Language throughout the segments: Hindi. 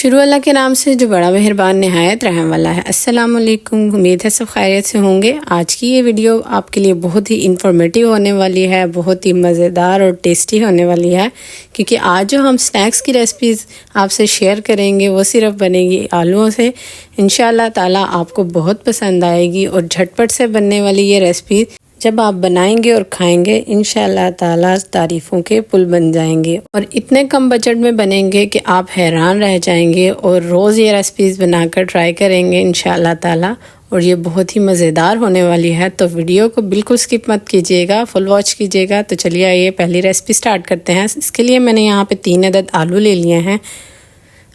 शुरू अल्लाह के नाम से जो बड़ा मेहरबान नहायत रहम वाला है। अस्सलाम वालेकुम। उम्मीद है सब खैरियत से होंगे। आज की ये वीडियो आपके लिए बहुत ही इंफॉर्मेटिव होने वाली है, बहुत ही मज़ेदार और टेस्टी होने वाली है, क्योंकि आज जो हम स्नैक्स की रेसिपीज़ आपसे शेयर करेंगे वो सिर्फ बनेगी आलूओं से। इंशाअल्लाह ताला आपको बहुत पसंद आएगी और झटपट से बनने वाली ये रेसिपी जब आप बनाएंगे और खाएंगे इंशाअल्लाह ताला तारीफ़ों के पुल बन जाएंगे और इतने कम बजट में बनेंगे कि आप हैरान रह जाएंगे और रोज़ ये रेसिपीज़ बनाकर ट्राई करेंगे इंशाअल्लाह ताला। और ये बहुत ही मज़ेदार होने वाली है, तो वीडियो को बिल्कुल स्किप मत कीजिएगा, फुल वॉच कीजिएगा। तो चलिए आइए पहली रेसिपी स्टार्ट करते हैं। इसके लिए मैंने यहाँ पे 3 अदद आलू ले लिए हैं।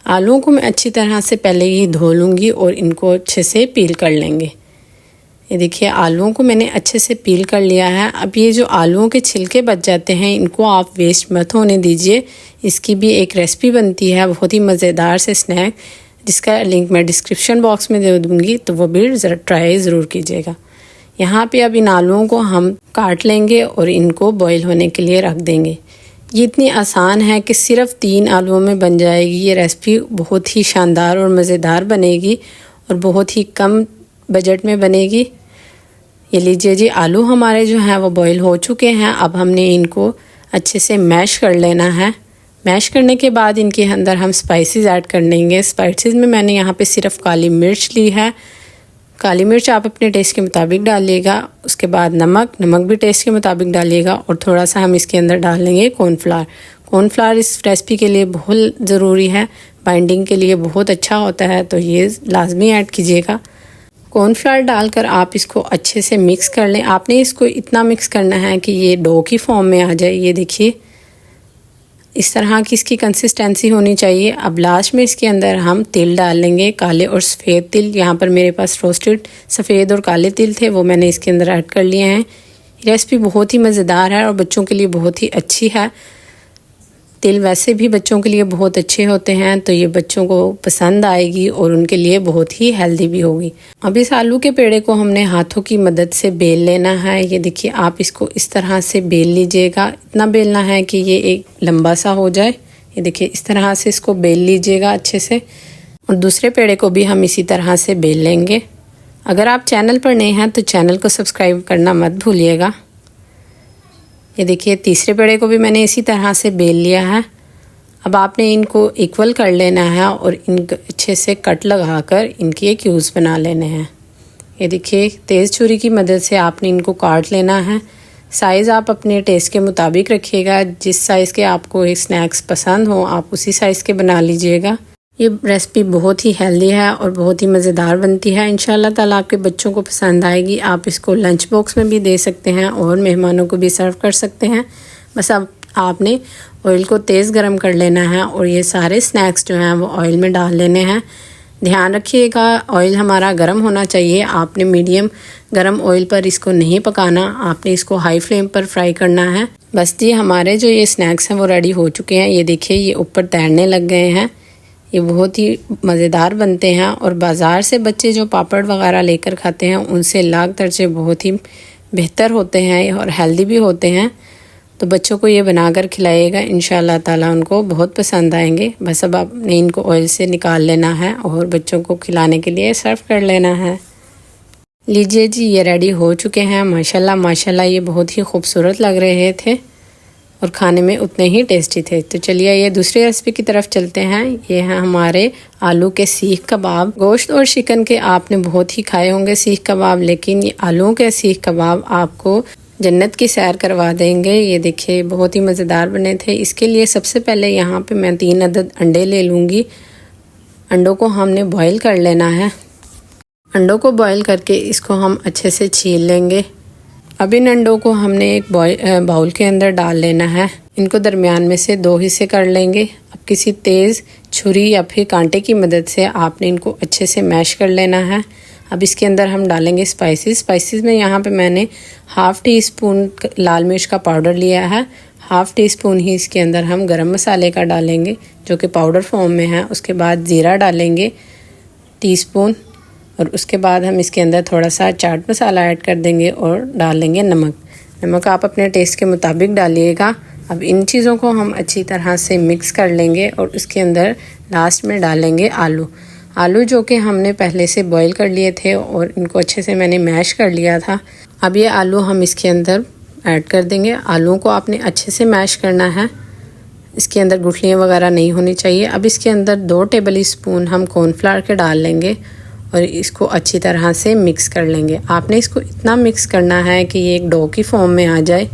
आलूओं को मैं अच्छी तरह से पहले ही धो लूँगी और इनको अच्छे से पील कर लेंगे। ये देखिए आलूओं को मैंने अच्छे से पील कर लिया है। अब ये जो आलूओं के छिलके बच जाते हैं इनको आप वेस्ट मत होने दीजिए। इसकी भी एक रेसिपी बनती है बहुत ही मज़ेदार से स्नैक, जिसका लिंक मैं डिस्क्रिप्शन बॉक्स में दे दूँगी, तो वो भी ट्राई ज़रूर कीजिएगा। यहाँ पे अब इन आलूओं को हम काट लेंगे और इनको बॉईल होने के लिए रख देंगे। ये इतनी आसान है कि सिर्फ 3 आलूओं में बन जाएगी ये रेसिपी। बहुत ही शानदार और मज़ेदार बनेगी और बहुत ही कम बजट में बनेगी। ये लीजिए जी, आलू हमारे जो हैं वो बॉईल हो चुके हैं। अब हमने इनको अच्छे से मैश कर लेना है। मैश करने के बाद इनके अंदर हम स्पाइसेस ऐड कर लेंगे। स्पाइसेस में मैंने यहाँ पे सिर्फ काली मिर्च ली है। काली मिर्च आप अपने टेस्ट के मुताबिक डालिएगा। उसके बाद नमक भी टेस्ट के मुताबिक डालिएगा और थोड़ा सा हम इसके अंदर डाल लेंगे कॉर्नफ्लावर। कॉर्नफ्लावर इस रेसिपी के लिए बहुत ज़रूरी है, बाइंडिंग के लिए बहुत अच्छा होता है, तो ये लाजमी ऐड कीजिएगा। कॉर्नफ्लावर डालकर आप इसको अच्छे से मिक्स कर लें। आपने इसको इतना मिक्स करना है कि ये डो की फॉर्म में आ जाए। ये देखिए इस तरह की इसकी कंसिस्टेंसी होनी चाहिए। अब लास्ट में इसके अंदर हम तिल डाल लेंगे, काले और सफ़ेद तिल। यहाँ पर मेरे पास रोस्टेड सफ़ेद और काले तिल थे, वो मैंने इसके अंदर ऐड कर लिए हैं। रेसिपी बहुत ही मज़ेदार है और बच्चों के लिए बहुत ही अच्छी है। तिल वैसे भी बच्चों के लिए बहुत अच्छे होते हैं, तो ये बच्चों को पसंद आएगी और उनके लिए बहुत ही हेल्दी भी होगी। अब इस आलू के पेड़े को हमने हाथों की मदद से बेल लेना है। ये देखिए आप इसको इस तरह से बेल लीजिएगा। इतना बेलना है कि ये एक लंबा सा हो जाए। ये देखिए इस तरह से इसको बेल लीजिएगा अच्छे से। और दूसरे पेड़े को भी हम इसी तरह से बेल लेंगे। अगर आप चैनल पर नए हैं तो चैनल को सब्सक्राइब करना मत भूलिएगा। ये देखिए तीसरे पेड़े को भी मैंने इसी तरह से बेल लिया है। अब आपने इनको इक्वल कर लेना है और इनको अच्छे से कट लगाकर इनकी एक क्यूब्स बना लेने हैं। ये देखिए तेज़ छुरी की मदद से आपने इनको काट लेना है। साइज़ आप अपने टेस्ट के मुताबिक रखिएगा। जिस साइज़ के आपको एक स्नैक्स पसंद हो आप उसी साइज़ के बना लीजिएगा। ये रेसिपी बहुत ही हेल्दी है और बहुत ही मज़ेदार बनती है। इंशाअल्लाह ताला आपके बच्चों को पसंद आएगी। आप इसको लंच बॉक्स में भी दे सकते हैं और मेहमानों को भी सर्व कर सकते हैं। बस अब आपने ऑयल को तेज़ गरम कर लेना है और ये सारे स्नैक्स जो हैं वो ऑयल में डाल लेने हैं। ध्यान रखिएगा ऑयल हमारा गर्म होना चाहिए। आपने मीडियम गर्म ऑयल पर इसको नहीं पकाना, आपने इसको हाई फ्लेम पर फ्राई करना है। बस जी हमारे जो ये स्नैक्स हैं वो रेडी हो चुके हैं। ये देखिए ये ऊपर तैरने लग गए हैं। ये बहुत ही मज़ेदार बनते हैं और बाज़ार से बच्चे जो पापड़ वगैरह लेकर खाते हैं उनसे लाख दर्जे बहुत ही बेहतर होते हैं और हेल्दी भी होते हैं। तो बच्चों को ये बनाकर खिलाइएगा, इंशाअल्लाह ताला उनको बहुत पसंद आएंगे। बस अब आपने इनको ऑयल से निकाल लेना है और बच्चों को खिलाने के लिए सर्व कर लेना है। लीजिए जी ये रेडी हो चुके हैं। माशाल्लाह माशाल्लाह ये बहुत ही खूबसूरत लग रहे थे और खाने में उतने ही टेस्टी थे। तो चलिए ये दूसरी रेसिपी की तरफ चलते हैं। ये हैं हमारे आलू के सीख कबाब। गोश्त और चिकन के आपने बहुत ही खाए होंगे सीख कबाब, लेकिन ये आलूओं के सीख कबाब आपको जन्नत की सैर करवा देंगे। ये देखिए बहुत ही मज़ेदार बने थे। इसके लिए सबसे पहले यहाँ पे मैं 3 अदद अंडे ले लूँगी। अंडों को हमने बॉईल कर लेना है। अंडों को बॉईल करके इसको हम अच्छे से छील लेंगे। अब इन अंडों को हमने एक बाउल के अंदर डाल लेना है। इनको दरमियान में से 2 हिस्से कर लेंगे। अब किसी तेज़ छुरी या फिर कांटे की मदद से आपने इनको अच्छे से मैश कर लेना है। अब इसके अंदर हम डालेंगे स्पाइसेस में यहाँ पे मैंने ½ टी स्पून लाल मिर्च का पाउडर लिया है। ½ टी स्पून ही इसके अंदर हम गरम मसाले का डालेंगे जो कि पाउडर फॉर्म में है। उसके बाद ज़ीरा डालेंगे टीस्पून और उसके बाद हम इसके अंदर थोड़ा सा चाट मसाला ऐड कर देंगे और डाल लेंगे नमक। नमक आप अपने टेस्ट के मुताबिक डालिएगा। अब इन चीज़ों को हम अच्छी तरह से मिक्स कर लेंगे और उसके अंदर लास्ट में डालेंगे आलू जो कि हमने पहले से बॉईल कर लिए थे और इनको अच्छे से मैंने मैश कर लिया था। अब ये आलू हम इसके अंदर ऐड कर देंगे। आलूओं को आपने अच्छे से मैश करना है, इसके अंदर गुठलियाँ वगैरह नहीं होनी चाहिए। अब इसके अंदर 2 टेबल स्पून हम कॉर्नफ्लावर के डाल लेंगे और इसको अच्छी तरह से मिक्स कर लेंगे। आपने इसको इतना मिक्स करना है कि ये एक डो की फॉर्म में आ जाए।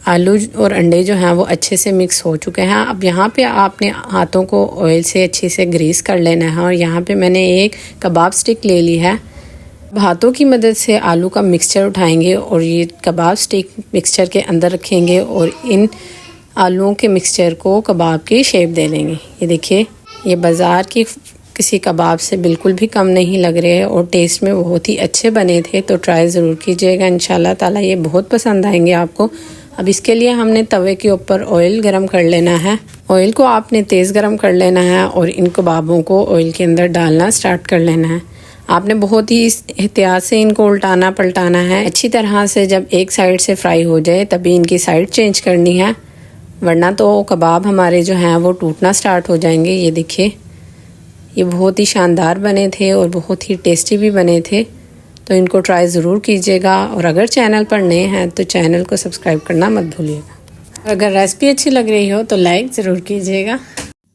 आलू और अंडे जो हैं वो अच्छे से मिक्स हो चुके हैं। अब यहाँ पे आपने हाथों को ऑयल से अच्छे से ग्रीस कर लेना है और यहाँ पे मैंने एक कबाब स्टिक ले ली है। हाथों की मदद से आलू का मिक्सचर उठाएंगे और ये कबाब स्टिक मिक्सचर के अंदर रखेंगे और इन आलूओं के मिक्सचर को कबाब की शेप दे लेंगे। ये देखिए, ये बाज़ार की किसी कबाब से बिल्कुल भी कम नहीं लग रहे हैं और टेस्ट में बहुत ही अच्छे बने थे। तो ट्राई ज़रूर कीजिएगा, इंशाल्लाह ताला ये बहुत पसंद आएंगे आपको। अब इसके लिए हमने तवे के ऊपर ऑयल गरम कर लेना है। ऑयल को आपने तेज़ गरम कर लेना है और इन कबाबों को ऑयल के अंदर डालना स्टार्ट कर लेना है। आपने बहुत ही एहतियात से इनको उल्टाना पलटाना है। अच्छी तरह से जब एक साइड से फ्राई हो जाए तभी इनकी साइड चेंज करनी है, वरना तो कबाब हमारे जो हैं वो टूटना स्टार्ट हो जाएंगे। ये देखिए, ये बहुत ही शानदार बने थे और बहुत ही टेस्टी भी बने थे। तो इनको ट्राई ज़रूर कीजिएगा और अगर चैनल पर नए हैं तो चैनल को सब्सक्राइब करना मत भूलिएगा। अगर रेसिपी अच्छी लग रही हो तो लाइक ज़रूर कीजिएगा।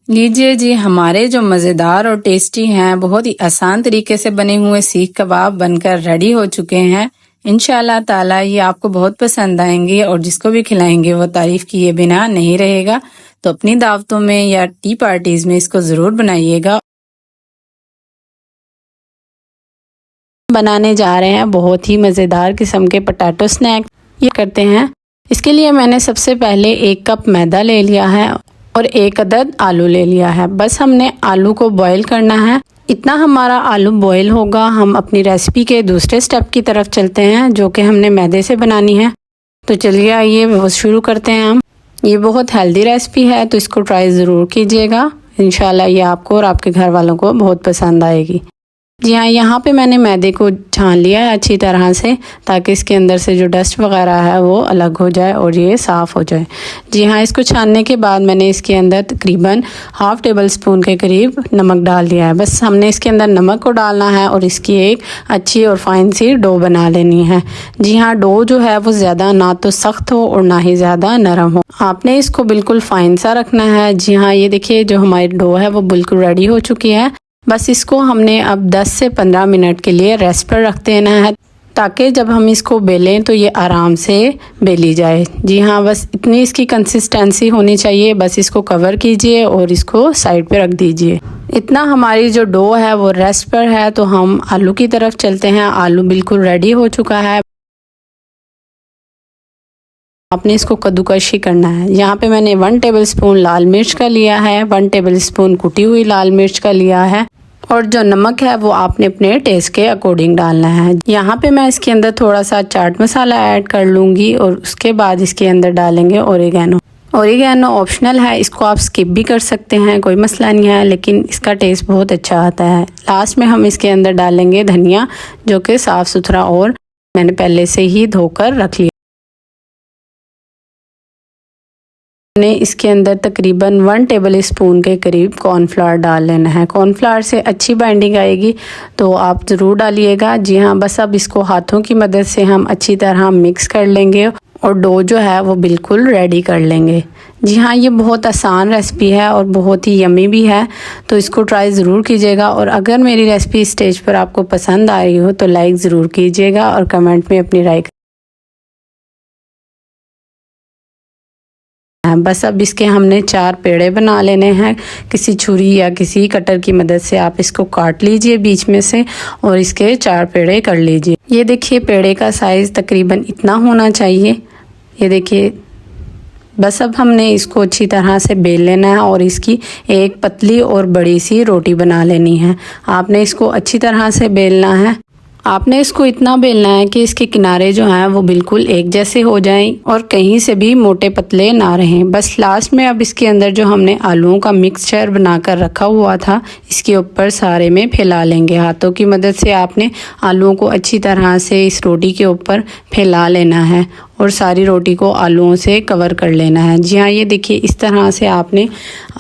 लीजिए जी, हमारे जो मज़ेदार और टेस्टी हैं, बहुत ही आसान तरीके से बने हुए सीख कबाब बनकर रेडी हो चुके हैं। इंशाल्लाह ताला ये आपको बहुत पसंद आएंगे और जिसको भी खिलाएंगे वो तारीफ़ किए बिना नहीं रहेगा। तो अपनी दावतों में या टी पार्टीज़ में इसको ज़रूर बनाइएगा। बनाने जा रहे हैं बहुत ही मज़ेदार किस्म के पोटैटो स्नैक। ये करते हैं, इसके लिए मैंने सबसे पहले 1 कप मैदा ले लिया है और 1 अदद आलू ले लिया है। बस हमने आलू को बॉईल करना है। इतना हमारा आलू बॉईल होगा, हम अपनी रेसिपी के दूसरे स्टेप की तरफ चलते हैं जो कि हमने मैदे से बनानी है। तो चलिए आइए वो शुरू करते हैं हम। ये बहुत हेल्दी रेसिपी है तो इसको ट्राई ज़रूर कीजिएगा। इंशाल्लाह ये आपको और आपके घर वालों को बहुत पसंद आएगी। जी हाँ, यहाँ पे मैंने मैदे को छान लिया है अच्छी तरह से, ताकि इसके अंदर से जो डस्ट वगैरह है वो अलग हो जाए और ये साफ़ हो जाए। जी हाँ, इसको छानने के बाद मैंने इसके अंदर तकरीबन ½ टेबल स्पून के करीब नमक डाल दिया है। बस हमने इसके अंदर नमक को डालना है और इसकी एक अच्छी और फाइन सी डो बना लेनी है। जी हाँ, डो जो है वो ज़्यादा ना तो सख्त हो और ना ही ज़्यादा नरम हो, आपने इसको बिल्कुल फाइन सा रखना है। जी हाँ, ये देखिए जो हमारी डो है वो बिल्कुल रेडी हो चुकी है। बस इसको हमने अब 10 से 15 मिनट के लिए रेस्ट पर रख देना है, ताकि जब हम इसको बेलें तो ये आराम से बेली जाए। जी हाँ, बस इतनी इसकी कंसिस्टेंसी होनी चाहिए। बस इसको कवर कीजिए और इसको साइड पे रख दीजिए। इतना हमारी जो डो है वो रेस्ट पर है। तो हम आलू की तरफ चलते हैं। आलू बिल्कुल रेडी हो चुका है। आपने इसको कद्दूकशी करना है। यहाँ पे मैंने 1 टेबल स्पून लाल मिर्च का लिया है, 1 टेबल स्पून कुटी हुई लाल मिर्च का लिया है और जो नमक है वो आपने अपने टेस्ट के अकॉर्डिंग डालना है। यहाँ पे मैं इसके अंदर थोड़ा सा चाट मसाला ऐड कर लूँगी और उसके बाद इसके अंदर डालेंगे ओरिगैनो। ओरिगैनो ऑप्शनल है, इसको आप स्किप भी कर सकते हैं, कोई मसला नहीं है, लेकिन इसका टेस्ट बहुत अच्छा आता है। लास्ट में हम इसके अंदर डालेंगे धनिया, जो कि साफ़ सुथरा और मैंने पहले से ही धोकर रख लिया। ने इसके अंदर तकरीबन 1 टेबल स्पून के करीब कॉर्नफ्लावर डाल लेना है। कॉर्नफ्लावर से अच्छी बाइंडिंग आएगी तो आप ज़रूर डालिएगा। जी हाँ, बस अब इसको हाथों की मदद से हम अच्छी तरह मिक्स कर लेंगे और डो जो है वो बिल्कुल रेडी कर लेंगे। जी हाँ, ये बहुत आसान रेसिपी है और बहुत ही यम्मी भी है, तो इसको ट्राई ज़रूर कीजिएगा। और अगर मेरी रेसिपी स्टेज पर आपको पसंद आ रही हो तो लाइक ज़रूर कीजिएगा और कमेंट में अपनी राय। बस अब इसके हमने 4 पेड़े बना लेने हैं। किसी छुरी या किसी कटर की मदद से आप इसको काट लीजिए बीच में से और इसके 4 पेड़े कर लीजिए। ये देखिए, पेड़े का साइज़ तकरीबन इतना होना चाहिए। ये देखिए, बस अब हमने इसको अच्छी तरह से बेल लेना है और इसकी एक पतली और बड़ी सी रोटी बना लेनी है। आपने इसको अच्छी तरह से बेलना है आपने इसको इतना बेलना है कि इसके किनारे जो हैं वो बिल्कुल एक जैसे हो जाएं और कहीं से भी मोटे पतले ना रहें। बस लास्ट में अब इसके अंदर जो हमने आलूओं का मिक्सचर बनाकर रखा हुआ था इसके ऊपर सारे में फैला लेंगे। हाथों की मदद से आपने आलूओं को अच्छी तरह से इस रोटी के ऊपर फैला लेना है और सारी रोटी को आलूओं से कवर कर लेना है। जी हाँ, ये देखिए इस तरह से आपने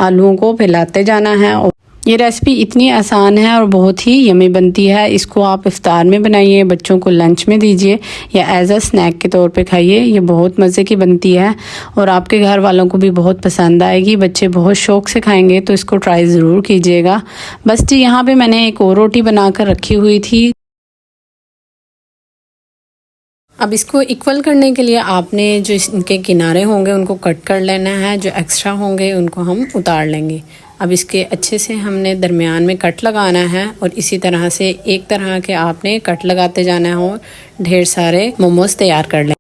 आलूओं को फैलाते जाना है। और ये रेसिपी इतनी आसान है और बहुत ही यमी बनती है। इसको आप इफ्तार में बनाइए, बच्चों को लंच में दीजिए या एज अ स्नैक के तौर पे खाइए। ये बहुत मज़े की बनती है और आपके घर वालों को भी बहुत पसंद आएगी। बच्चे बहुत शौक़ से खाएंगे, तो इसको ट्राई ज़रूर कीजिएगा। बस जी, यहाँ पे मैंने एक और रोटी बनाकर रखी हुई थी। अब इसको इक्वल करने के लिए आपने जो इनके किनारे होंगे उनको कट कर लेना है, जो एक्स्ट्रा होंगे उनको हम उतार लेंगे। अब इसके अच्छे से हमने दरमियान में कट लगाना है और इसी तरह से एक तरह के आपने कट लगाते जाना है और ढेर सारे मोमोज तैयार कर लें।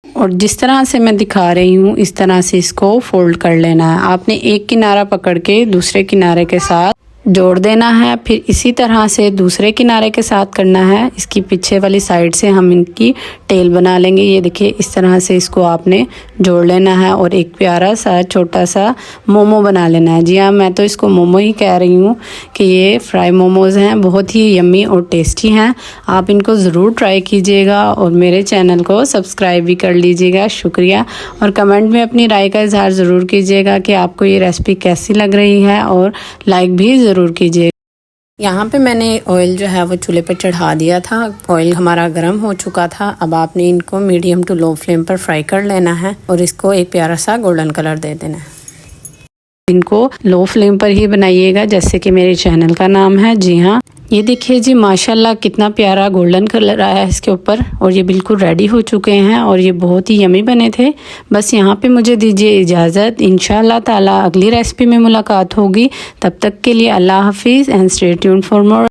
और जिस तरह से मैं दिखा रही हूँ इस तरह से इसको फोल्ड कर लेना है। आपने एक किनारा पकड़ के दूसरे किनारे के साथ जोड़ देना है, फिर इसी तरह से दूसरे किनारे के साथ करना है। इसकी पीछे वाली साइड से हम इनकी टेल बना लेंगे। ये देखिए इस तरह से इसको आपने जोड़ लेना है और एक प्यारा सा छोटा सा मोमो बना लेना है। जी हाँ, मैं तो इसको मोमो ही कह रही हूँ कि ये फ्राई मोमोज़ हैं, बहुत ही यम्मी और टेस्टी हैं। आप इनको ज़रूर ट्राई कीजिएगा और मेरे चैनल को सब्सक्राइब भी कर लीजिएगा। शुक्रिया। और कमेंट में अपनी राय का इजहार ज़रूर कीजिएगा कि आपको ये रेसिपी कैसी लग रही है और लाइक भी ज़रूर कीजिए। यहाँ पे मैंने ऑयल जो है वो चूल्हे पे चढ़ा दिया था। ऑयल हमारा गर्म हो चुका था। अब आपने इनको मीडियम टू लो फ्लेम पर फ्राई कर लेना है और इसको एक प्यारा सा गोल्डन कलर दे देना है। इनको लो फ्लेम पर ही बनाइएगा जैसे कि मेरे चैनल का नाम है। जी हाँ, ये देखिए जी माशाल्लाह कितना प्यारा गोल्डन कलर आया है इसके ऊपर और ये बिल्कुल रेडी हो चुके हैं और ये बहुत ही यमी बने थे। बस यहाँ पे मुझे दीजिए इजाज़त। इंशाल्लाह ताला अगली रेसिपी में मुलाकात होगी। तब तक के लिए अल्लाह हाफिज़ and stay tuned for more.